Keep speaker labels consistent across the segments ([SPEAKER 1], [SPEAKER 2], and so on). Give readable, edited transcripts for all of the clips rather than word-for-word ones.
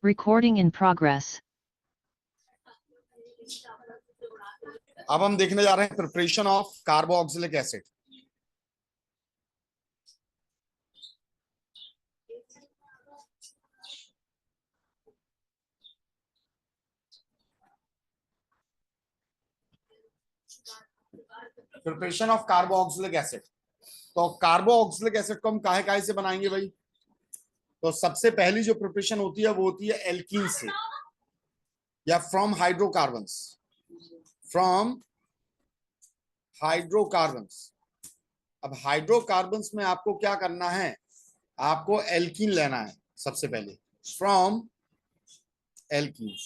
[SPEAKER 1] Recording in progress.
[SPEAKER 2] अब हम देखने जा रहे हैं preparation of carboxylic acid. Preparation of carboxylic acid. तो कार्बोक्सिलिक एसिड को हम काहे काहे से बनाएंगे भाई? तो सबसे पहली जो प्रिपरेशन होती है वो होती है एल्कीन से या फ्रॉम हाइड्रोकार्बन्स। From hydrocarbons. अब हाइड्रोकार्बन्स में आपको क्या करना है? आपको एल्कीन लेना है सबसे पहले, फ्रॉम एल्कीन।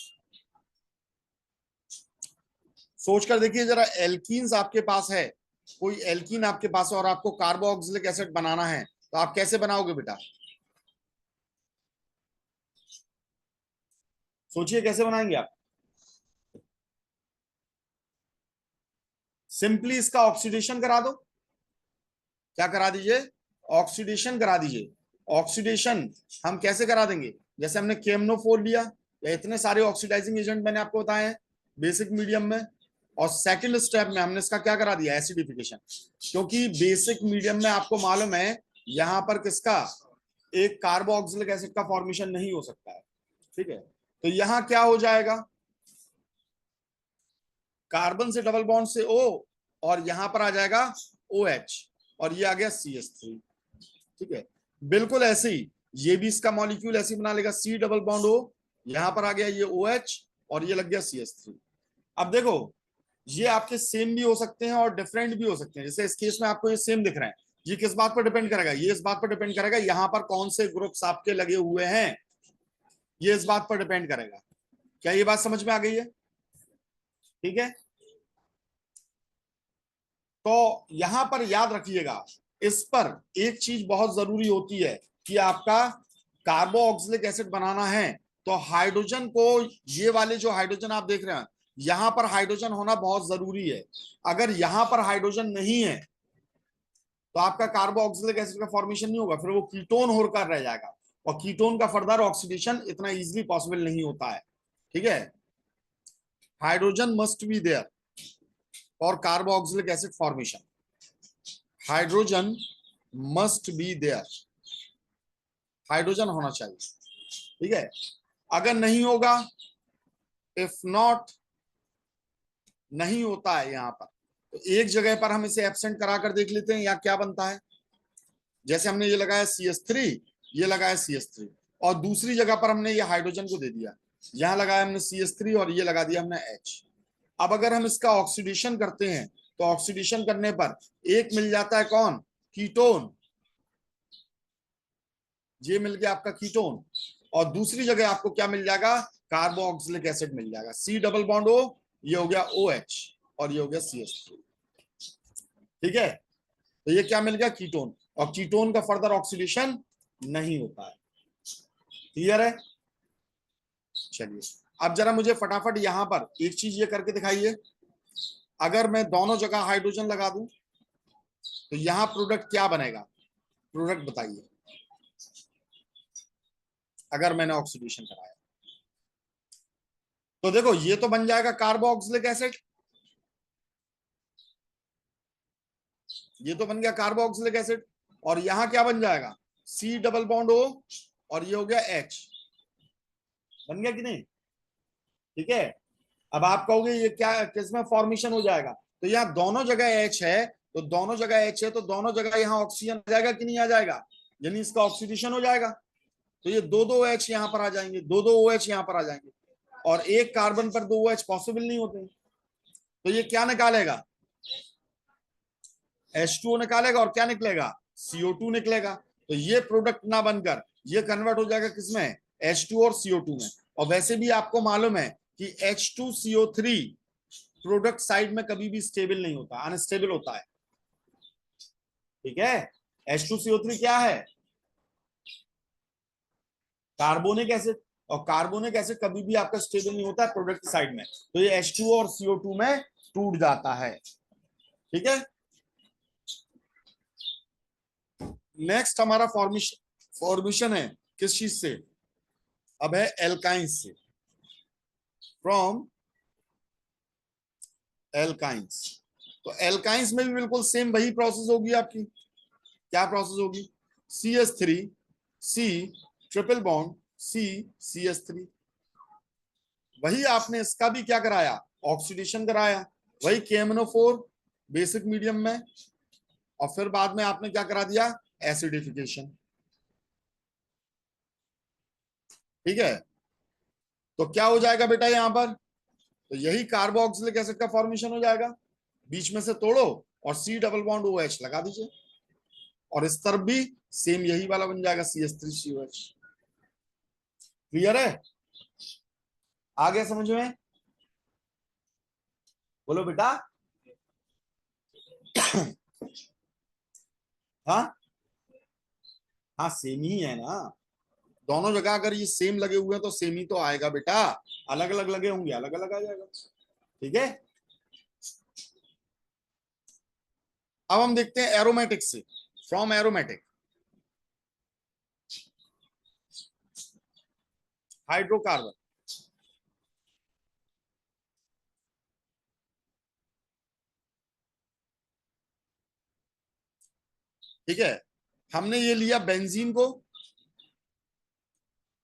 [SPEAKER 2] सोच कर देखिए जरा, एल्कीन्स आपके पास है, कोई एल्कीन आपके पास है और आपको कार्बोक्सिलिक एसिड बनाना है, तो आप कैसे बनाओगे बेटा? सोचिए कैसे बनाएंगे आप? सिंपली इसका ऑक्सीडेशन करा दो। क्या करा दीजिए? ऑक्सीडेशन करा दीजिए। ऑक्सीडेशन हम कैसे करा देंगे? जैसे हमने केमनोफोर लिया या इतने सारे ऑक्सीडाइजिंग एजेंट मैंने आपको बताए हैं बेसिक मीडियम में, और सेकंड स्टेप में हमने इसका क्या करा दिया? एसिडिफिकेशन। क्योंकि बेसिक मीडियम में आपको मालूम है यहां पर किसका, एक कार्बोक्सिलिक एसिड का फॉर्मेशन नहीं हो सकता है। ठीक है, तो यहां क्या हो जाएगा? कार्बन से डबल बॉन्ड से O, और यहां पर आ जाएगा OH, और ये आ गया CH3। ठीक है, बिल्कुल ऐसे ही ये भी इसका मॉलिक्यूल ऐसे बना लेगा, C डबल बॉन्ड O, यहां पर आ गया ये OH, और ये लग गया CH3। अब देखो, ये आपके सेम भी हो सकते हैं और डिफरेंट भी हो सकते हैं। जैसे इस केस में आपको ये सेम दिख रहे हैं, ये किस बात पर डिपेंड करेगा? ये इस बात पर डिपेंड करेगा यहां पर कौन से ग्रुप्स आपके लगे हुए हैं, ये इस बात पर डिपेंड करेगा। क्या ये बात समझ में आ गई है? ठीक है, तो यहां पर याद रखिएगा, इस पर एक चीज बहुत जरूरी होती है कि आपका कार्बोक्सिलिक एसिड बनाना है तो हाइड्रोजन को, ये वाले जो हाइड्रोजन आप देख रहे हैं यहां पर हाइड्रोजन होना बहुत जरूरी है। अगर यहां पर हाइड्रोजन नहीं है तो आपका कार्बोक्सिलिक एसिड का फॉर्मेशन नहीं होगा, फिर वो कीटोन होकर रह जाएगा, और कीटोन का फर्दर ऑक्सीडेशन इतना इजीली पॉसिबल नहीं होता है। ठीक है, hydrogen must be there for carboxylic acid formation. Hydrogen must be there, hydrogen होना चाहिए। ठीक है, अगर नहीं होगा, इफ नॉट, नहीं होता है यहां पर, तो एक जगह पर हम इसे एब्सेंट करा कर देख लेते हैं या क्या बनता है। जैसे हमने ये लगाया CH3, ये लगाया CH3, और दूसरी जगह पर हमने ये हाइड्रोजन को दे दिया, यहां लगाया हमने CH3 और ये लगा दिया हमने H। अब अगर हम इसका ऑक्सीडेशन करते हैं तो ऑक्सीडेशन करने पर एक मिल जाता है कौन? कीटोन। ये मिल गया आपका कीटोन, और दूसरी जगह आपको क्या मिल जाएगा? कार्बोक्सिलिक एसिड मिल जाएगा। C डबल बॉन्ड O, ये हो गया OH, और ये हो गया CH3। ठीक है, तो ये क्या मिल गया? कीटोन, और कीटोन का फर्दर ऑक्सीडेशन नहीं होता है। क्लियर है? चलिए, अब जरा मुझे फटाफट यहां पर एक चीज ये करके दिखाइए। अगर मैं दोनों जगह हाइड्रोजन लगा दूं तो यहां प्रोडक्ट क्या बनेगा? प्रोडक्ट बताइए, अगर मैंने ऑक्सीडेशन कराया तो देखो ये तो बन जाएगा कार्बोक्सिलिक एसिड, ये तो बन गया कार्बोक्सिलिक एसिड, और यहां क्या बन जाएगा? C डबल बॉन्ड O, और ये हो गया H। बन गया कि नहीं? ठीक है, अब आप कहोगे ये क्या, किसमें फॉर्मेशन हो जाएगा? तो यहाँ दोनों जगह H है, तो दोनों जगह H है तो दोनों जगह यहाँ ऑक्सीजन आ जाएगा कि नहीं आ जाएगा? यानी इसका ऑक्सीडेशन हो जाएगा, तो ये दो दो H यहाँ पर आ जाएंगे, दो दो OH यहाँ पर आ जाएंगे, और एक कार्बन पर दो OH पॉसिबल नहीं होते। तो ये क्या निकालेगा? H2O निकालेगा, और क्या निकलेगा? CO2 निकलेगा। तो ये प्रोडक्ट ना बनकर ये कन्वर्ट हो जाएगा किसमें? H2 और CO2 में। और वैसे भी आपको मालूम है कि H2CO3 प्रोडक्ट साइड में कभी भी स्टेबल नहीं होता, अनस्टेबल होता है। ठीक है, H2CO3 क्या है? कार्बोनिक एसिड, और कार्बोनिक एसिड कभी भी आपका स्टेबल नहीं होता है प्रोडक्ट साइड में, तो ये H2O और CO2 में टूट जाता है। ठीक है, नेक्स्ट हमारा फॉर्मेशन है किस चीज से? अब है एल्काइंस से, फ्रॉम एल्काइंस। तो एल्काइंस में भी बिल्कुल सेम वही प्रोसेस होगी आपकी। क्या प्रोसेस होगी? CH3 C triple bond C CH3। वही आपने इसका भी क्या कराया? ऑक्सीडेशन कराया। वही KMnO4 बेसिक मीडियम में, और फिर बाद में आपने क्या करा दिया? एसिडिफिकेशन। ठीक है, तो क्या हो जाएगा बेटा यहां पर? तो यही कार्बोक्सिलिक एसिड का फॉर्मेशन हो जाएगा। बीच में से तोड़ो और C डबल बॉन्ड OH लगा दीजिए, और इस तरफ भी सेम यही वाला बन जाएगा CH3COH। क्लियर है? आ गया समझ में? बोलो बेटा। हाँ हाँ, सेम ही है ना। दोनों जगह अगर ये सेम लगे हुए हैं तो सेम ही तो आएगा बेटा। अलग अलग लगे होंगे अलग अलग आ जाएगा। ठीक है, अब हम देखते हैं एरोमेटिक से, फ्रॉम एरोमेटिक हाइड्रोकार्बन। ठीक है, हमने ये लिया बेंजीन को,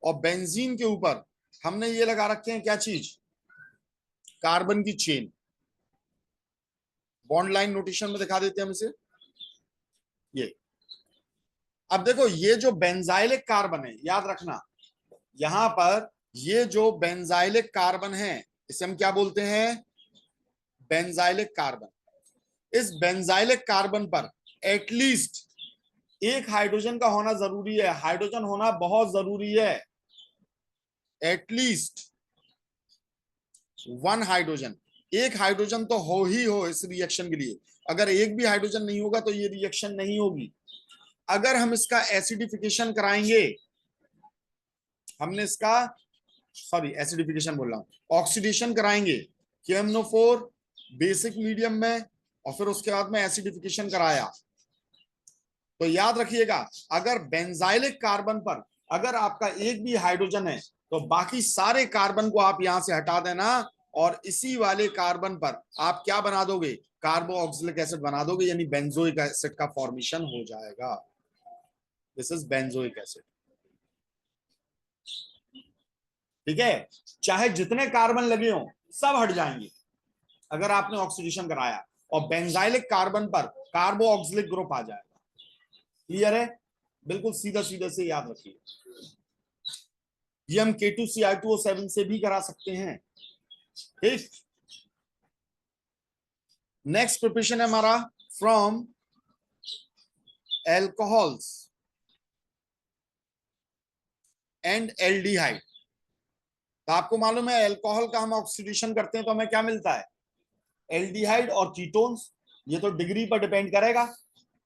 [SPEAKER 2] और बेंजीन के ऊपर हमने ये लगा रखे हैं क्या चीज? कार्बन की चेन। बॉन्ड लाइन नोटेशन में दिखा देते हैं हम इसे। ये अब देखो, ये जो बेंजाइलिक कार्बन है, याद रखना, यहां पर ये जो बेंजाइलिक कार्बन है, इसे हम क्या बोलते हैं? Benzylic carbon. इस बेंजाइलिक कार्बन पर एटलीस्ट एक हाइड्रोजन का होना जरूरी है। हाइड्रोजन होना बहुत जरूरी है। एटलीस्ट वन हाइड्रोजन, एक हाइड्रोजन तो हो ही हो इस रिएक्शन के लिए। अगर एक भी हाइड्रोजन नहीं होगा तो ये रिएक्शन नहीं होगी। अगर हम इसका एसिडिफिकेशन कराएंगे, हमने इसका, सॉरी एसिडिफिकेशन बोल रहा हूं, ऑक्सीडेशन कराएंगे KMnO4 बेसिक मीडियम में, और फिर उसके बाद में एसिडिफिकेशन कराया, तो याद रखिएगा, अगर बेंजाइलिक कार्बन पर अगर आपका एक भी हाइड्रोजन है तो बाकी सारे कार्बन को आप यहां से हटा देना, और इसी वाले कार्बन पर आप क्या बना दोगे? कार्बोक्सिलिक एसिड बना दोगे, यानी बेंजोइक एसिड का फॉर्मेशन हो जाएगा। This is benzoic acid. ठीक है, चाहे जितने कार्बन लगे हों सब हट जाएंगे अगर आपने ऑक्सीडेशन कराया, और बेंजाइलिक कार्बन पर कार्बोक्सिलिक ग्रुप आ जाएगा। क्लियर है? बिल्कुल सीधा सीधा से याद रखिए। ये हम K2Cr2O7 से भी करा सकते हैं। ठीक, नेक्स्ट प्रिपरेशन है हमारा फ्रॉम एल्कोहल्स एंड एल्डिहाइड। तो आपको मालूम है, एल्कोहल का हम ऑक्सीडेशन करते हैं तो हमें क्या मिलता है? एल्डिहाइड और कीटोन्स। ये तो डिग्री पर डिपेंड करेगा।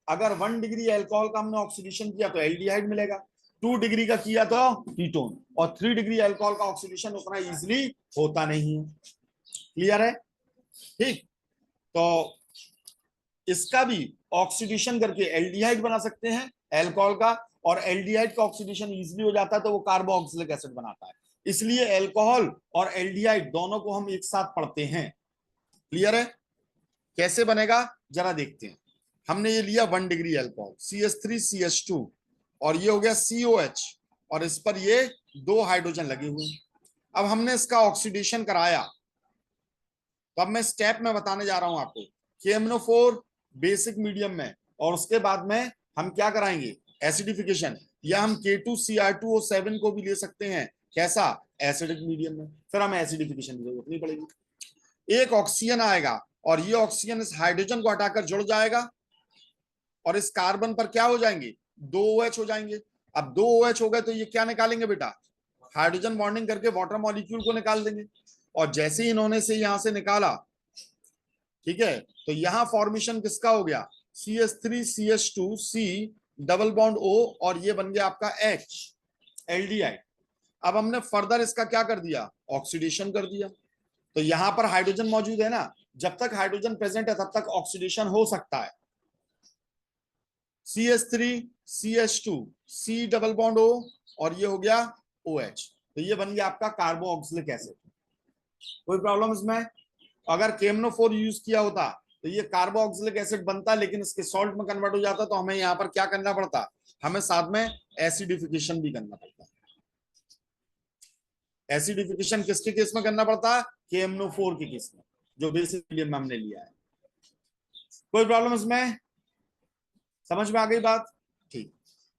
[SPEAKER 2] अगर 1 डिग्री अल्कोहल का हमने ऑक्सीडेशन किया तो एल्डिहाइड मिलेगा, 2 डिग्री का किया तो कीटोन, और 3 डिग्री अल्कोहल का ऑक्सीडेशन उतना इजीली होता नहीं है। क्लियर है? ठीक, तो इसका भी ऑक्सीडेशन करके एल्डिहाइड बना सकते हैं अल्कोहल का, और एल्डिहाइड का ऑक्सीडेशन इजीली हो जाता है तो वो कार्बोक्सिलिक एसिड बनाता है। इसलिए अल्कोहल और एल्डिहाइड दोनों को हम एक साथ पढ़ते हैं। क्लियर है? कैसे बनेगा जरा देखते हैं। हमने ये लिया 1 डिग्री अल्कोहल CH3CH2, और ये हो गया COH, और इस पर ये 2 हाइड्रोजन लगे हुए। अब हमने इसका ऑक्सीडेशन कराया, तो अब मैं स्टेप में बताने जा रहा हूं आपको। KMnO4 बेसिक मीडियम में, और उसके बाद में हम क्या कराएंगे? एसिडिफिकेशन। या हम K2Cr2O7 को भी ले सकते हैं, कैसा? एसिडिक मीडियम में। फिर हमें एसिडिफिकेशन की जरूरत नहीं पड़ेगी। एक ऑक्सीजन आएगा, और ये ऑक्सीजन इस हाइड्रोजन को हटाकर जुड़ जाएगा, और इस कार्बन पर क्या हो जाएंगे? 2 OH हो जाएंगे। अब 2 OH हो गए तो ये क्या निकालेंगे बेटा? हाइड्रोजन बॉन्डिंग करके वाटर मॉलिक्यूल को निकाल देंगे। और जैसे ही इन्होंने से यहां से निकाला, ठीक है, तो यहां फॉर्मेशन किसका हो गया? CH3CH2C डबल बॉन्ड O, और ये बन गया आपका H, एल्डिहाइड। अब हमने फर्दर इसका क्या कर दिया? ऑक्सीडेशन कर दिया। तो यहां पर हाइड्रोजन मौजूद है ना, जब तक हाइड्रोजन प्रेजेंट है तब तक ऑक्सीडेशन हो सकता है। CH3CH2C डबल बॉन्ड O, और ये हो गया OH। तो ये बन गया आपका कार्बोक्सिलिक एसिड। कोई प्रॉब्लम इसमें? अगर KMnO4 यूज किया होता तो ये कार्बोक्सिलिक एसिड बनता, लेकिन इसके सॉल्ट में कन्वर्ट हो जाता, तो हमें यहाँ पर क्या करना पड़ता, हमें साथ में एसिडिफिकेशन भी करना पड़ता। एसिडिफिकेशन किसके केस में करना पड़ता? KMnO4 के केस में, जो बेसिक मीडियम में हमने लिया है। कोई प्रॉब्लम इसमें? समझ में आ गई बात? ठीक।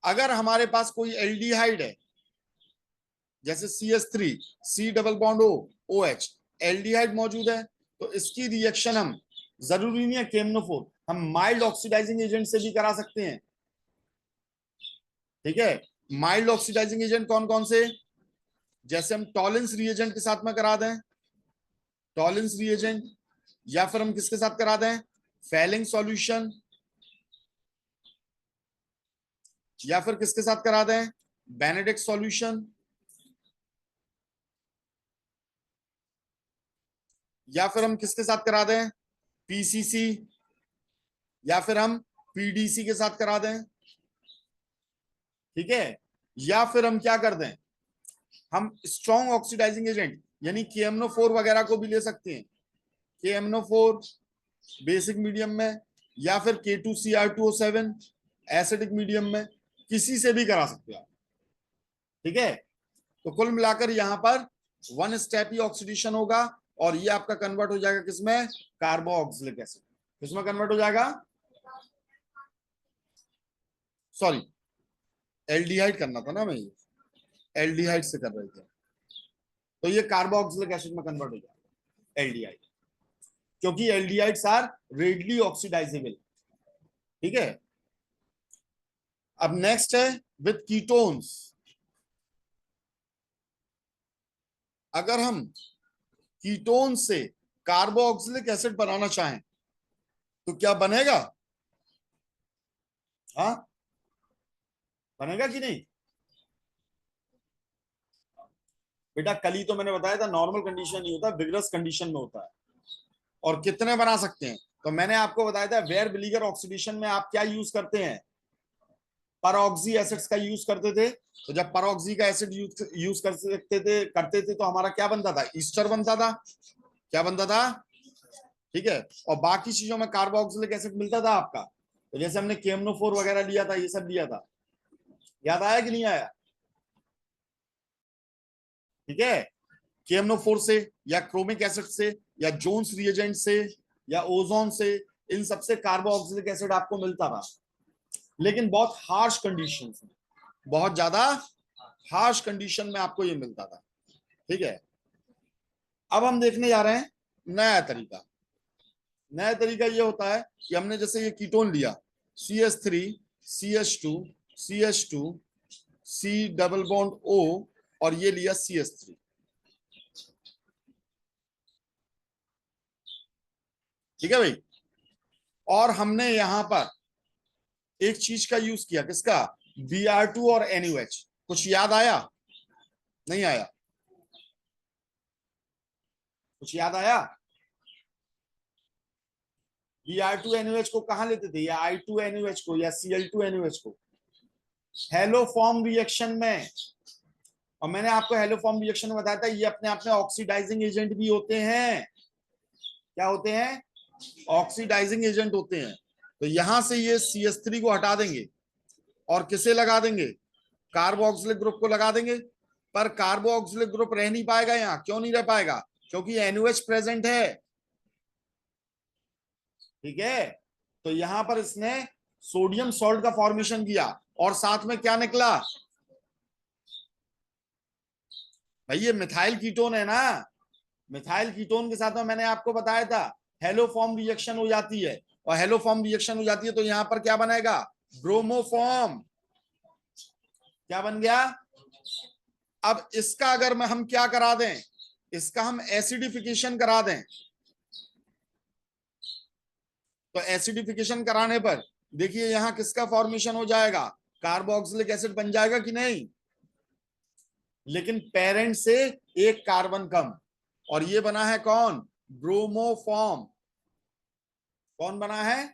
[SPEAKER 2] अगर हमारे पास कोई एल्डिहाइड है, जैसे CH3 C double bond O OH, aldehyde मौजूद है, तो इसकी रिएक्शन हम, जरूरी नहीं है KMnO4, हम माइल्ड ऑक्सीडाइजिंग एजेंट से भी करा सकते हैं। ठीक है, माइल्ड ऑक्सीडाइजिंग एजेंट कौन कौन से? जैसे हम टॉलिंस रिएजेंट के साथ में करा दें, टॉलिंस रिएजेंट, या फिर हम किसके साथ करा दें, फेलिंग सॉल्यूशन, या फिर किसके साथ करा दें, बेनेडिक्ट सॉल्यूशन, या फिर हम किसके साथ करा दें, PCC, या फिर हम PDC के साथ करा दें। ठीक है, या फिर हम क्या कर दें, हम स्ट्रॉन्ग ऑक्सीडाइजिंग एजेंट यानी KMnO4 वगैरह को भी ले सकते हैं। KMnO4 बेसिक मीडियम में, या फिर K2Cr2O7 एसिडिक मीडियम में, किसी से भी करा सकते हो आप। ठीक है, तो कुल मिलाकर यहां पर वन स्टेप ही ऑक्सीडेशन होगा, और ये आपका कन्वर्ट हो जाएगा किसमें, कार्बोक्सिलिक एसिड। किसमें कन्वर्ट हो जाएगा? सॉरी, एल्डिहाइड करना था ना, मैं ये एल्डिहाइड से कर रहे थे, तो ये कार्बोक्सिलिक एसिड में कन्वर्ट हो जाएगा एल्डिहाइड, क्योंकि एल्डिहाइड्स आर रेडली ऑक्सीडाइजेबल। ठीक है, अब नेक्स्ट है विद कीटोन्स। अगर हम कीटोन से कार्बोक्सिलिक एसिड बनाना चाहें तो क्या बनेगा? हाँ, बनेगा कि नहीं? बेटा कल ही तो मैंने बताया था, नॉर्मल कंडीशन नहीं होता, विग्रस कंडीशन में होता है। और कितने बना सकते हैं? तो मैंने आपको बताया था, वेयर विलीगर ऑक्सीडेशन में आप क्या यूज करते हैं, परऑक्सी एसिड्स का यूज करते थे। तो जब परऑक्सी का एसिड यूज करते थे तो हमारा क्या बनता था, ईस्टर बनता था। क्या बनता था? ठीक है, और बाकी चीजों में कार्बोक्सिलिक एसिड मिलता था आपका। तो जैसे हमने KMnO4 वगैरह लिया था, ये सब लिया था, याद आया कि नहीं आया? ठीक है, KMnO4 से, या क्रोमिक एसिड से, या जोन्स रिएजेंट से, या ओजोन से, इन सबसे कार्बोक्सिलिक एसिड आपको मिलता था, लेकिन बहुत हार्श कंडीशन में, बहुत ज्यादा हार्श कंडीशन में आपको ये मिलता था। ठीक है, अब हम देखने जा रहे हैं नया तरीका। नया तरीका ये होता है कि हमने जैसे ये कीटोन लिया, CH3 CH2 CH2 C double bond O, और ये लिया CH3। ठीक है भाई, और हमने यहां पर एक चीज का यूज किया, किसका, Br2 और NaOH। कुछ याद आया? नहीं आया? कुछ याद आया? Br2NaOH को कहां लेते थे, या I2NaOH को, या Cl2NaOH को? हेलोफॉर्म रिएक्शन में। और मैंने आपको हेलोफॉर्म रिएक्शन में बताया था, ये अपने आप में ऑक्सीडाइजिंग एजेंट भी होते हैं। क्या होते हैं? ऑक्सीडाइजिंग एजेंट होते हैं। तो यहां से ये CH3 को हटा देंगे और किसे लगा देंगे, कार्बोक्सिलिक ग्रुप को लगा देंगे। पर कार्बोक्सिलिक ग्रुप रह नहीं पाएगा यहाँ। क्यों नहीं रह पाएगा? क्योंकि NaOH प्रेजेंट है। ठीक है, तो यहां पर इसने सोडियम सॉल्ट का फॉर्मेशन किया, और साथ में क्या निकला भाई, ये मिथाइल कीटोन है ना। मिथाइल कीटोन के साथ में मैंने आपको बताया था हेलोफॉर्म रिएक्शन हो जाती है, और हेलोफॉर्म रिएक्शन हो जाती है तो यहां पर क्या बनेगा, ब्रोमोफॉर्म। क्या बन गया? अब इसका अगर मैं हम क्या करा दें, इसका हम एसिडिफिकेशन करा दें, तो एसिडिफिकेशन कराने पर देखिए यहां किसका फॉर्मेशन हो जाएगा, कार्बोक्सिलिक एसिड बन जाएगा कि नहीं। लेकिन पेरेंट से एक कार्बन कम, और ये बना है कौन, ब्रोमोफॉर्म। कौन बना है?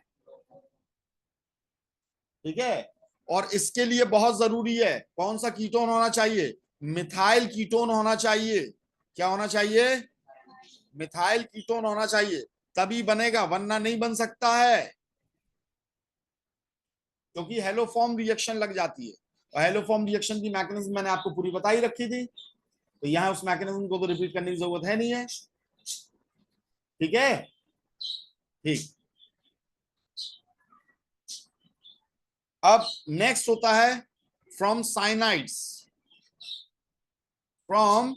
[SPEAKER 2] ठीक है, और इसके लिए बहुत जरूरी है कौन सा कीटोन होना चाहिए, मिथाइल कीटोन होना चाहिए। क्या होना चाहिए? मिथाइल कीटोन होना चाहिए, तभी बनेगा, वरना नहीं बन सकता है, क्योंकि हेलोफॉर्म रिएक्शन लग जाती है। और हेलोफॉर्म रिएक्शन की मैकेनिज्म मैंने आपको पूरी बताई रखी थी, तो यहां उस मैकेनिज्म को तो रिपीट करने की जरूरत है नहीं है। ठीक है, ठीक। अब नेक्स्ट होता है फ्रॉम साइनाइड्स। फ्रॉम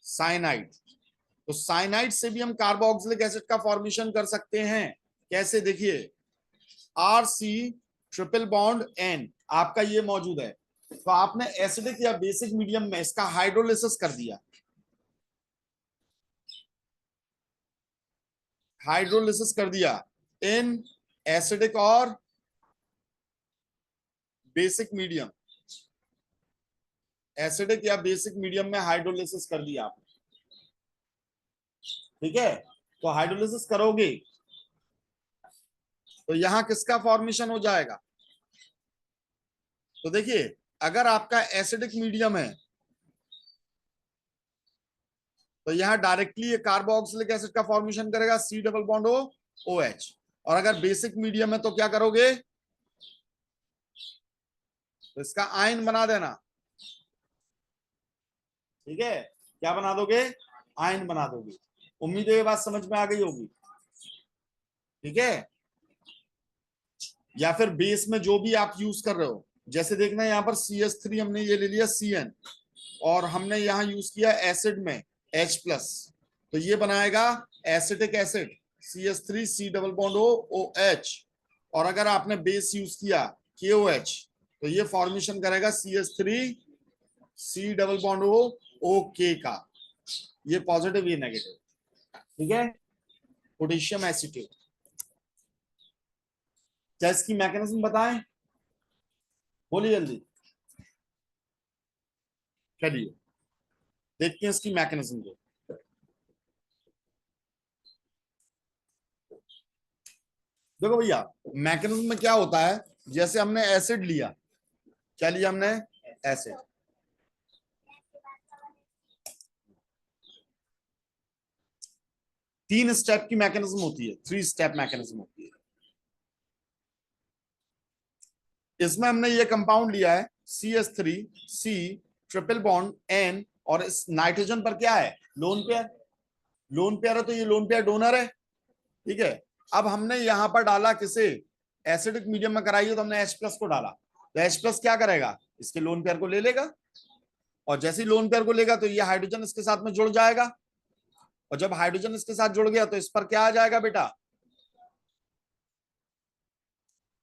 [SPEAKER 2] साइनाइड, तो साइनाइड से भी हम कार्बोक्सिलिक एसिड का फॉर्मेशन कर सकते हैं। कैसे? देखिए, R C triple bond N आपका ये मौजूद है, तो आपने एसिडिक या बेसिक मीडियम में इसका हाइड्रोलिसिस कर दिया। हाइड्रोलिसिस कर दिया इन एसिडिक और बेसिक मीडियम, एसिडिक या बेसिक मीडियम में हाइड्रोलिसिस कर दिया आपने। ठीक है, तो हाइड्रोलिसिस करोगे तो यहां किसका फॉर्मेशन हो जाएगा? तो देखिए, अगर आपका एसिडिक मीडियम है तो यहां डायरेक्टली ये कार्बोक्सिलिक एसिड का फॉर्मेशन करेगा, C double bond O O H. और अगर बेसिक मीडियम है तो क्या करोगे? तो इसका आयन बना देना। ठीक है, क्या बना दोगे? आयन बना दोगे। उम्मीद है ये बात समझ में आ गई होगी। ठीक है, या फिर बेस में जो भी आप यूज कर रहे हो, जैसे देखना यहाँ पर CH3 हमने ये ले लिया CN, और हमने यहाँ यूज किया एसिड में H+, तो ये बनाएगा acetic acid CH3 C double bond O OH। और अगर आपने बेस यूज किया KOH, तो ये फॉर्मेशन करेगा CH3 C double bond O OK का, ये पॉजिटिव ये नेगेटिव। ठीक है, पोटेशियम एसीटेट। क्या इसकी मैकेनिज्म बताएं? बोलिए जल्दी। चलिए देखते हैं इसकी मैकेनिज्म को। देखो भैया, मैकेनिज्म में क्या होता है, जैसे हमने एसिड लिया, क्या लिया हमने? एसिड। तीन स्टेप की मैकेनिज्म होती है, 3 स्टेप मैकेनिज्म होती है। इसमें हमने ये कंपाउंड लिया है CH3 C triple bond N, और इस नाइट्रोजन पर क्या है? Lone pair. लोन पेयर है तो ये लोन पेयर डोनर है। ठीक है, अब हमने यहां पर डाला किसे? एसिडिक मीडियम में कराई है तो हमने H+ को डाला, तो H+ क्या करेगा? इसके लोन पेयर को ले लेगा, और जैसे ही लोन पेयर को लेगा तो ये हाइड्रोजन इसके साथ में जुड़ जाएगा, और जब हाइड्रोजन इसके साथ जुड़ गया तो इस पर क्या आ जाएगा बेटा?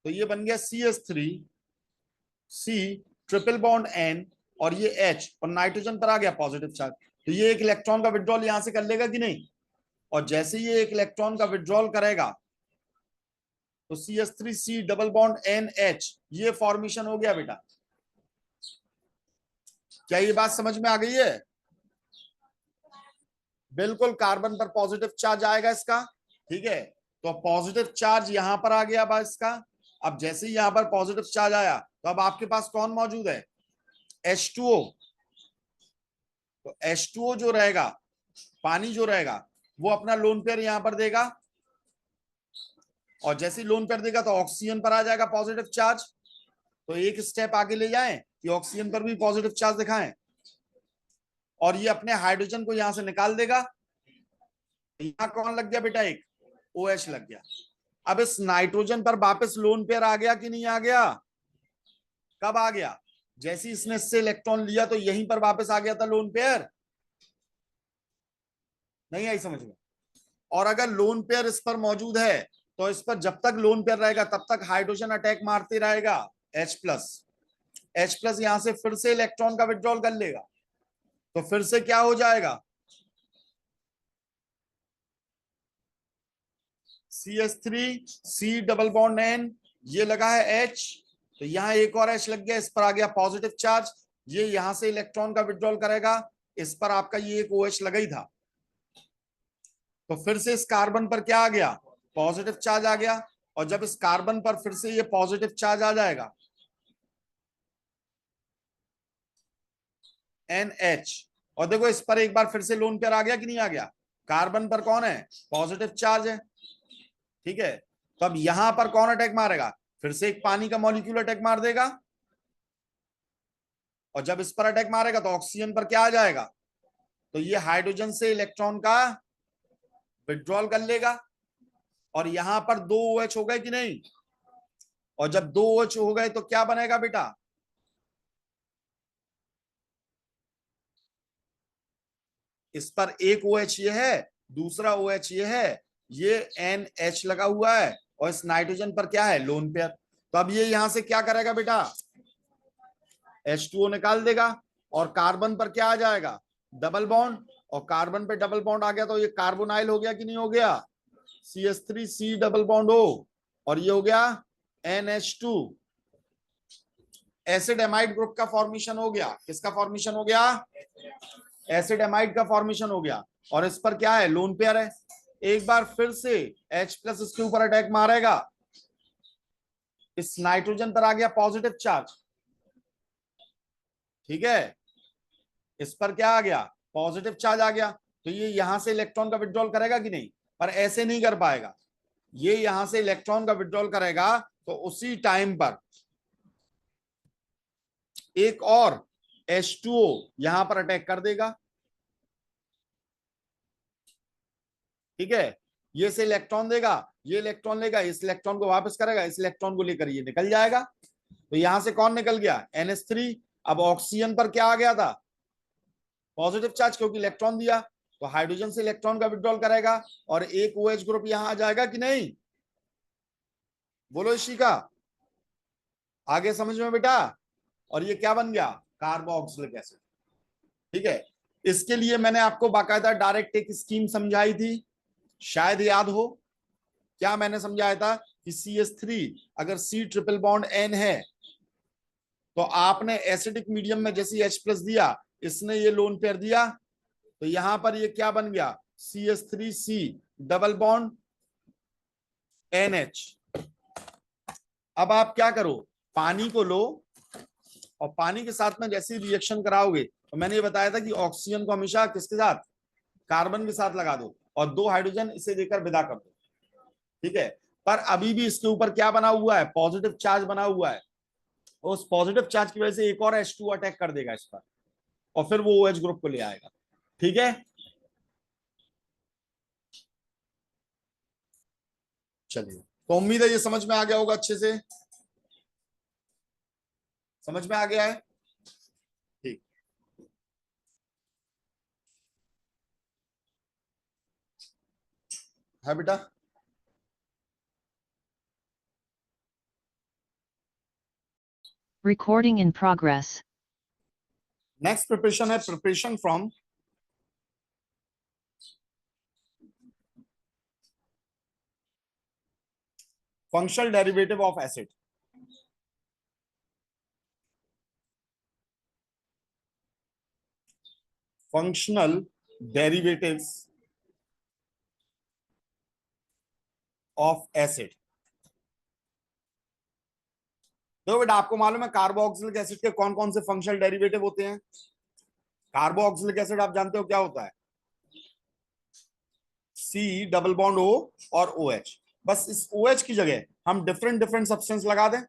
[SPEAKER 2] तो ये बन गया CH3 C triple bond N, और ये H, और नाइट्रोजन पर आ गया पॉजिटिव चार्ज, तो ये एक इलेक्ट्रॉन का विड्रॉल यहां से कर लेगा कि नहीं? और जैसे ये एक इलेक्ट्रॉन का विड्रॉल करेगा तो CH3 C double bond NH, ये फॉर्मेशन हो गया बेटा। क्या ये बात समझ में आ गई है? बिल्कुल, कार्बन पर पॉजिटिव चार्ज आएगा इसका। ठीक है, तो पॉजिटिव चार्ज यहां पर आ गया बस इसका। अब जैसे ही यहां पर पॉजिटिव चार्ज आया तो अब आपके पास कौन मौजूद है? H2O। तो H2O जो रहेगा, पानी जो रहेगा, वो अपना लोन पेयर यहां पर देगा, और जैसे ही लोन पेयर देगा तो ऑक्सीजन पर आ जाएगा पॉजिटिव चार्ज। तो एक स्टेप आगे ले जाएं कि ऑक्सीजन पर भी पॉजिटिव चार्ज दिखाएं, और ये अपने हाइड्रोजन को यहां से निकाल देगा। यहां कौन लग गया बेटा? एक OH लग गया। अब इस नाइट्रोजन पर वापस लोन पेयर आ गया कि नहीं आ गया? कब आ गया? जैसे ही इसने इससे इलेक्ट्रॉन लिया तो यहीं पर वापस आ गया था लोन पेयर। नहीं आई समझ में? और अगर लोन पेयर इस पर मौजूद है तो इस पर जब तक लोन पेयर रहेगा तब तक हाइड्रोजन अटैक मारते रहेगा H+ यहां से फिर से इलेक्ट्रॉन का विड्रॉल कर लेगा, तो फिर से क्या हो जाएगा? CH3 C double bond N, ये लगा है H, तो यहां एक और H लग गया, इस पर आ गया पॉजिटिव चार्ज, ये यहां से इलेक्ट्रॉन का विड्रॉल करेगा, इस पर आपका ये एक OH लगा ही था, तो फिर से इस कार्बन पर क्या आ गया? पॉजिटिव चार्ज आ गया। और जब इस कार्बन पर फिर से ये पॉजिटिव चार्ज आ जाएगा, NH। और देखो इस पर एक बार फिर से लोन पेयर आ गया कि नहीं आ गया, कार्बन पर कौन है, पॉजिटिव चार्ज है, ठीक है। तो अब यहां पर कौन अटैक मारेगा, फिर से एक पानी का मॉलिक्यूल अटैक मार देगा, और जब इस पर अटैक मारेगा तो ऑक्सीजन पर क्या आ जाएगा, तो ये हाइड्रोजन से इलेक्ट्रॉन का विड्रॉल कर लेगा, और यहां पर दो OH हो गए कि नहीं, और जब दो OH हो गए तो क्या बनेगा बेटा, इस पर एक OH ये है, दूसरा OH ये है, ये NH लगा हुआ है, और इस नाइट्रोजन पर क्या है, लोन पेयर। तो अब ये यहां से क्या करेगा बेटा, H2O निकाल देगा, और कार्बन पर क्या आ जाएगा, डबल बॉन्ड, और कार्बन पे डबल बॉन्ड आ गया तो ये कार्बोनाइल हो गया कि नहीं हो गया, CH3C डबल बॉन्ड हो, और ये हो गया NH2, एसिड एमाइड ग्रुप का फॉर्मेशन हो गया। किसका फॉर्मेशन हो गया, एसिड एमाइड का फॉर्मेशन हो गया, और इस पर क्या है, लोन पेयर है। एक बार फिर से H+ इसके ऊपर अटैक मारेगा, इस नाइट्रोजन पर आ गया पॉजिटिव चार्ज, ठीक है, इस पर क्या आ गया, पॉजिटिव चार्ज आ गया, तो ये यहां से इलेक्ट्रॉन का विड्रॉल करेगा कि नहीं, पर ऐसे नहीं कर पाएगा, ये यहां से इलेक्ट्रॉन का विड्रॉल करेगा तो उसी टाइम पर एक और H2O यहां पर अटैक कर देगा, ठीक है, ये से इलेक्ट्रॉन देगा, ये इलेक्ट्रॉन लेगा, इस इलेक्ट्रॉन को वापस करेगा, इस इलेक्ट्रॉन को लेकर ये निकल जाएगा, तो यहां से कौन निकल गया, NH3। अब ऑक्सीजन पर क्या आ गया था, पॉजिटिव चार्ज, क्योंकि इलेक्ट्रॉन दिया, तो हाइड्रोजन से इलेक्ट्रॉन का विड्रॉल करेगा, और एक OH ग्रुप यहां आ जाएगा कि नहीं, बोलो इशिका, आगे समझ में बेटा, और ये क्या बन गया, कार्बोक्सिलिक एसिड, ठीक है। इसके लिए मैंने आपको बाकायदा डायरेक्ट एक स्कीम समझाई थी, शायद याद हो, क्या मैंने समझाया था कि CH3 अगर C ट्रिपल बॉन्ड N है, तो आपने एसिडिक मीडियम में जैसे H+ दिया, इसने ये लोन पेयर दिया, तो यहां पर ये क्या बन गया, CH3C डबल बॉन्ड NH। अब आप क्या करो, पानी को लो, और पानी के साथ में जैसे रिएक्शन कराओगे, तो मैंने ये बताया था कि ऑक्सीजन को हमेशा किसके साथ, कार्बन के साथ लगा दो, और दो हाइड्रोजन इसे देकर विदा कर दो, ठीक है। पर अभी भी इसके ऊपर क्या बना हुआ है, पॉजिटिव चार्ज बना हुआ है, उस पॉजिटिव चार्ज की वजह से एक और H2 अटैक कर देगा इस पर, और फिर वो OH ग्रुप को ले आएगा, ठीक है। चलिए, तो उम्मीद है ये समझ में आ गया होगा, अच्छे से समझ में आ गया है, ठीक है बेटा।
[SPEAKER 1] Recording in progress.
[SPEAKER 2] Next preparation है preparation from functional derivative of acid. Functional derivatives of acid. तो बेटा आपको मालूम है कार्बोक्सिलिक एसिड के कौन कौन से फंक्शनल डेरिवेटिव होते हैं। कार्बोक्सिलिक एसिड आप जानते हो क्या होता है, C डबल बॉन्ड O और OH। बस इस OH की जगह हम डिफरेंट डिफरेंट सब्सटेंस लगा दें,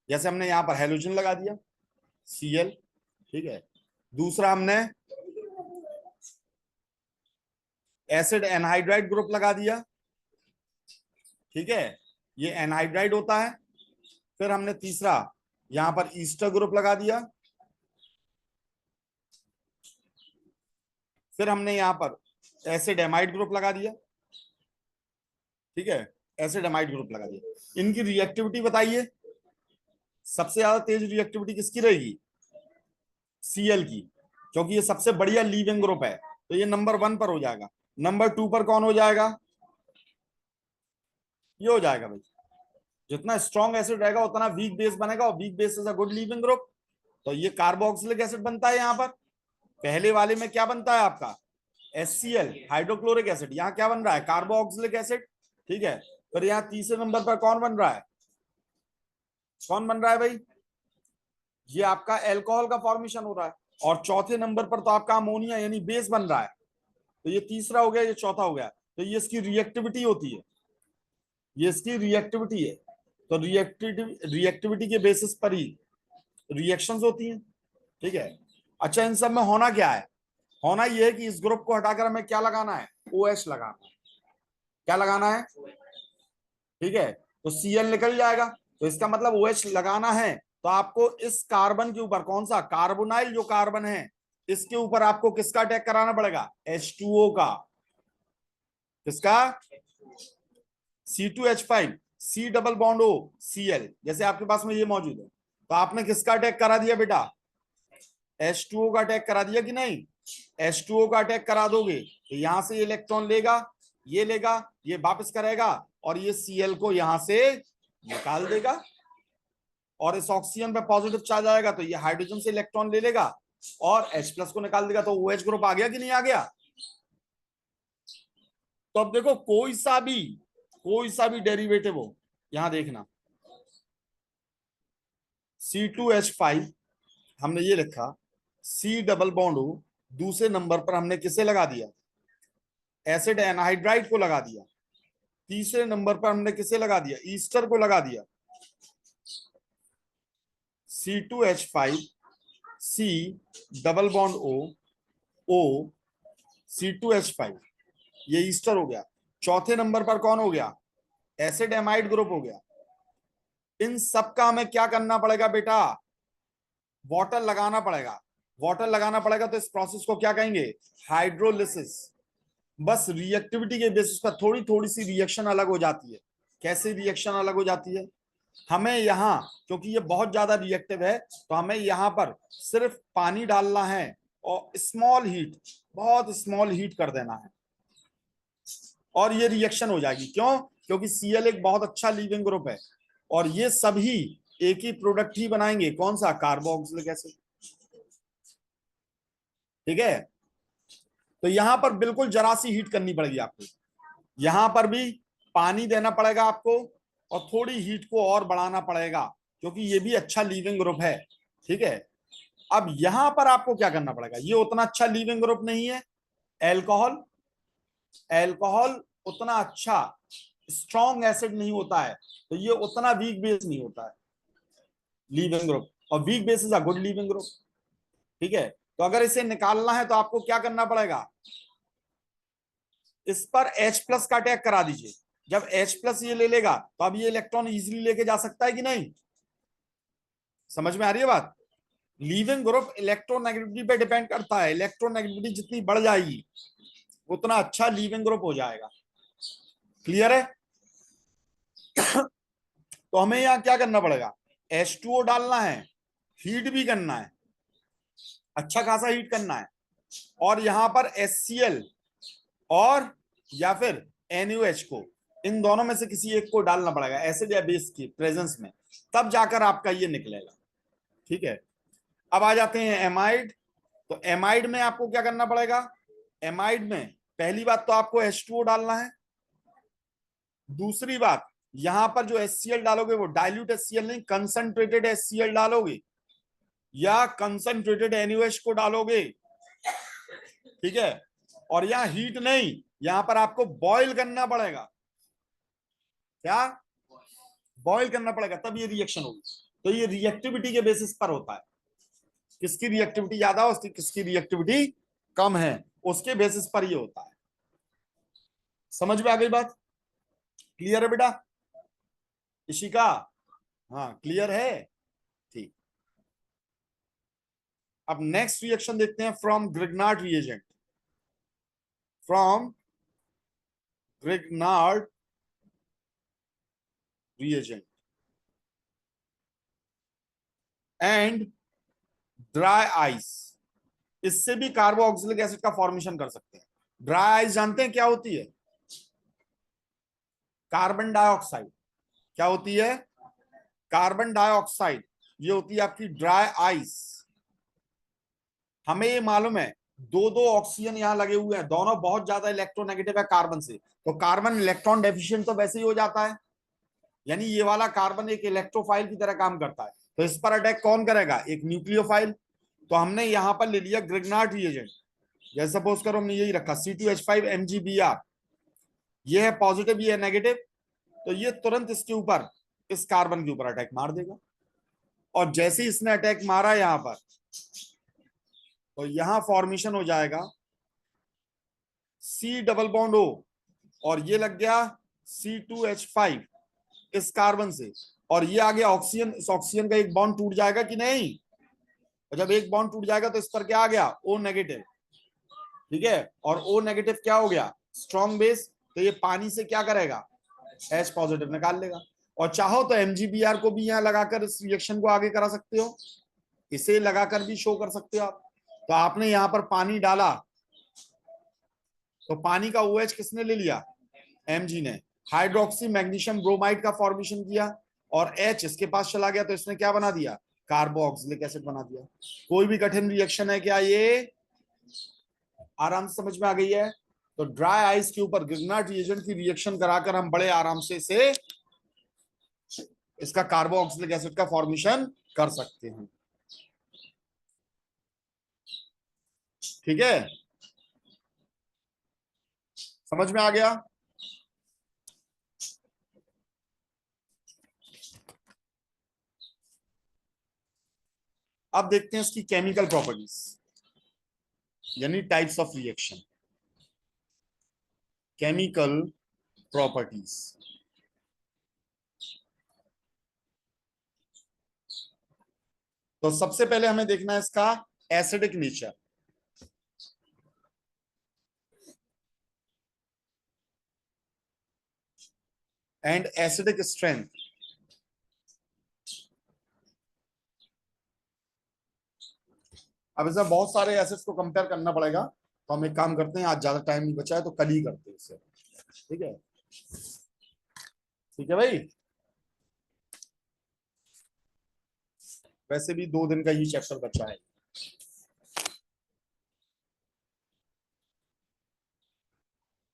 [SPEAKER 2] जैसे हमने यहां पर हेलोजन लगा दिया Cl, ठीक है। दूसरा हमने एसिड एनहाइड्राइड ग्रुप लगा दिया, ठीक है, ये एनहाइड्राइड होता है। फिर हमने तीसरा यहां पर ईस्टर ग्रुप लगा दिया, फिर हमने यहां पर एसिड एमाइड ग्रुप लगा दिया, ठीक है, एसिड एमाइड ग्रुप लगा दिया। इनकी रिएक्टिविटी बताइए, सबसे ज्यादा तेज रिएक्टिविटी किसकी रहेगी, Cl की, क्योंकि ये सबसे बढ़िया लीविंग ग्रुप है, तो ये नंबर 1 पर हो जाएगा। नंबर 2 पर कौन हो जाएगा, ये हो जाएगा भाई, जितना स्ट्रॉन्ग एसिड रहेगा उतना वीक बेस बनेगा, और weak base is a good leaving group, तो ये कार्बोक्सिलिक एसिड बनता है। यहाँ पर पहले वाले में क्या बनता है आपका, HCl हाइड्रोक्लोरिक एसिड, यहाँ क्या बन रहा है, कार्बोक्सिलिक एसिड, ठीक है। फिर यहाँ तीसरे नंबर पर कौन बन रहा है, कौन बन रहा है भाई, ये आपका एल्कोहल का फॉर्मेशन हो रहा है, और चौथे नंबर पर तो आपका अमोनिया यानी बेस बन रहा है, तो ये तीसरा हो गया, ये चौथा हो गया, तो ये इसकी रिएक्टिविटी होती है, ये इसकी रिएक्टिविटी है। तो रिएक्टिविटी के बेसिस पर ही रिएक्शंस होती हैं, ठीक है। अच्छा, इन सब में होना क्या है? होना ये है कि इस ग्रुप को हटाकर हमें क्या लगाना है? OH लगाना है। क्या लगाना है? ठीक है, तो Cl निकल जाएगा, तो इसका मतलब OH लगाना है, तो आपको इस कार्बन के ऊपर, कौन सा कार्बोनाइल जो कार्बन है, इसके ऊपर आपको किसका अटैक कराना पड़ेगा? H2O का। किसका? C2H5, C double bond O Cl, जैसे आपके पास में ये मौजूद है, तो आपने किसका अटैक करा दिया बेटा? H2O का अटैक करा दिया कि नहीं? H2O का अटैक करा दोगे तो यहां से ये इलेक्ट्रॉन लेगा, ये वापस करेगा, और ये Cl को यहां से निकाल देगा, और इस ऑक्सीजन पे पॉजिटिव चार्ज आएगा तो ये हाइड्रोजन से इलेक्ट्रॉन ले लेगा और H+ को निकाल देगा, तो OH ग्रुप आ गया कि नहीं आ गया? तो अब देखो, कोई सा भी डेरिवेटिव हो, यहां देखना, C2H5 हमने ये लिखा, C डबल बॉन्ड O, दूसरे नंबर पर हमने किसे लगा दिया? एसिड एनहाइड्राइड को लगा दिया। तीसरे नंबर पर हमने किसे लगा दिया? ईस्टर को लगा दिया। C2H5 C double bond O C2H5, ये ईस्टर हो गया। चौथे नंबर पर कौन हो गया? एसिड एमाइड ग्रुप हो गया। इन सब का हमें क्या करना पड़ेगा बेटा? वाटर लगाना पड़ेगा। वाटर लगाना पड़ेगा, तो इस प्रोसेस को क्या कहेंगे? हाइड्रोलिसिस। बस रिएक्टिविटी के बेसिस पर थोड़ी थोड़ी सी रिएक्शन अलग हो जाती है। कैसे रिएक्शन अलग हो जाती है? हमें यहाँ, क्योंकि ये बहुत ज्यादा रिएक्टिव है, तो हमें यहाँ पर सिर्फ पानी डालना है और स्मॉल हीट, बहुत स्मॉल हीट कर देना है, और ये रिएक्शन हो जाएगी। क्यों? क्योंकि Cl एक बहुत अच्छा लीविंग ग्रुप है, और ये सभी एक ही प्रोडक्ट ही बनाएंगे, कौन सा? Carboxylic acid. ठीक है, तो यहां पर बिल्कुल जरा सी हीट करनी पड़ेगी आपको, यहां पर भी पानी देना पड़ेगा आपको, और थोड़ी हीट को और बढ़ाना पड़ेगा, क्योंकि ये भी अच्छा लीविंग ग्रुप है। ठीक है, अब यहां पर आपको क्या करना पड़ेगा? ये उतना अच्छा लीविंग ग्रुप नहीं है, एल्कोहल, एल्कोहल उतना अच्छा स्ट्रॉन्ग एसिड नहीं होता है, तो ये उतना वीक बेस नहीं होता है लीविंग ग्रुप, और weak base is a good leaving group. ठीक है, तो अगर इसे निकालना है तो आपको क्या करना पड़ेगा? इस पर H+ का अटैक करा दीजिए। जब H+ ये ले लेगा तो अब ये इलेक्ट्रॉन इजीली लेके जा सकता है कि नहीं? समझ में आ रही है बात? लीविंग ग्रुप इलेक्ट्रोनेगेटिविटी पे डिपेंड करता है, इलेक्ट्रोनेगेटिविटी जितनी बढ़ जाएगी उतना अच्छा लीविंग ग्रुप हो जाएगा। क्लियर है? तो हमें यहां क्या करना पड़ेगा? H2O डालना है, हीट भी करना है, अच्छा खासा हीट करना है, और यहां पर HCl और या फिर NaOH को, इन दोनों में से किसी एक को डालना पड़ेगा एसिड या बेस की प्रेजेंस में, तब जाकर आपका ये निकलेगा। ठीक है, अब आ जाते हैं एमाइड। तो एमाइड में आपको क्या करना पड़ेगा? एमाइड में पहली बात तो आपको H2O डालना है। दूसरी बात, यहां पर जो HCl डालोगे वो डाइल्यूट HCl नहीं, कंसंट्रेटेड HCl डालोगे, या कंसंट्रेटेड NaOH को डालोगे। ठीक है, और यहां हीट नहीं, यहां पर आपको बॉईल करना पड़ेगा। क्या? बॉईल करना पड़ेगा, तब ये रिएक्शन होगी। तो ये रिएक्टिविटी के बेसिस पर होता है, किसकी रिएक्टिविटी ज्यादा है, किसकी रिएक्टिविटी कम है, उसके बेसिस पर ये होता है। समझ में आ गई बात? क्लियर है बेटा? इशिका, हाँ क्लियर है? ठीक, अब नेक्स्ट रिएक्शन देखते हैं, from Grignard reagent, from Grignard reagent and dry ice. इससे भी कार्बोक्सिलिक एसिड का फॉर्मेशन कर सकते हैं। ड्राई आइस जानते हैं क्या होती है? Carbon dioxide. क्या होती है? कार्बन डाइऑक्साइड, ये होती है आपकी ड्राई आइस। हमें ये मालूम है, दो दो ऑक्सीजन यहां लगे हुए हैं, दोनों बहुत ज्यादा इलेक्ट्रोनेगेटिव है कार्बन से, तो कार्बन इलेक्ट्रॉन डेफिशिएंट तो वैसे ही हो जाता है, यानी ये वाला कार्बन एक इलेक्ट्रोफाइल की तरह काम करता है। तो इस पर अटैक कौन करेगा? एक न्यूक्लियोफाइल। तो हमने यहां पर ले लिया ग्रिग्नार्ड रिएजेंट। जैसे सपोज करो हमने यही रखा C2H5 MgBr, ये है पॉजिटिव, ये है नेगेटिव, तो ये तुरंत इसके ऊपर, इस कार्बन के ऊपर अटैक मार देगा। और जैसे ही इसने अटैक मारा यहां पर, तो यहां फॉर्मेशन हो जाएगा C डबल बॉन्ड O, और ये लग गया C2H5 इस कार्बन से, और ये आ गया ऑक्सीजन। इस ऑक्सीजन का एक बॉन्ड टूट जाएगा कि नहीं? और जब एक बॉन्ड टूट जाएगा तो इस पर क्या आ गया? O negative. ठीक है, और O नेगेटिव क्या हो गया? Strong base. तो ये पानी से क्या करेगा? H पॉजिटिव निकाल लेगा। और चाहो तो MgBr को भी यहां लगाकर इस रिएक्शन को आगे करा सकते हो, इसे लगाकर भी शो कर सकते हो आप। तो आपने यहां पर पानी डाला, तो पानी का OH किसने ले लिया? Mg ने। हाइड्रोक्सी मैग्नीशियम ब्रोमाइड का फॉर्मेशन किया, और H इसके पास चला गया, तो इसने क्या बना दिया? कार्बोक्सिलिक एसिड बना दिया। कोई भी कठिन रिएक्शन है क्या? ये आराम से समझ में आ गई है? तो ड्राई आइस के ऊपर ग्रिग्नार्ड रिएजेंट की रिएक्शन कराकर हम बड़े आराम से इसे, इसका कार्बोक्सिलिक एसिड का फॉर्मेशन कर सकते हैं। ठीक है, समझ में आ गया? अब देखते हैं इसकी केमिकल प्रॉपर्टीज, यानी types of reaction, chemical properties. तो सबसे पहले हमें देखना है इसका acidic nature and acidic strength. अब इसमें बहुत सारे एसिड्स को कंपेयर करना पड़ेगा, तो हम एक काम करते हैं, आज ज्यादा टाइम नहीं बचा है तो कल ही करते हैं इसे। ठीक है, ठीक है भाई। वैसे भी 2 दिन का ही चैप्टर बचा है।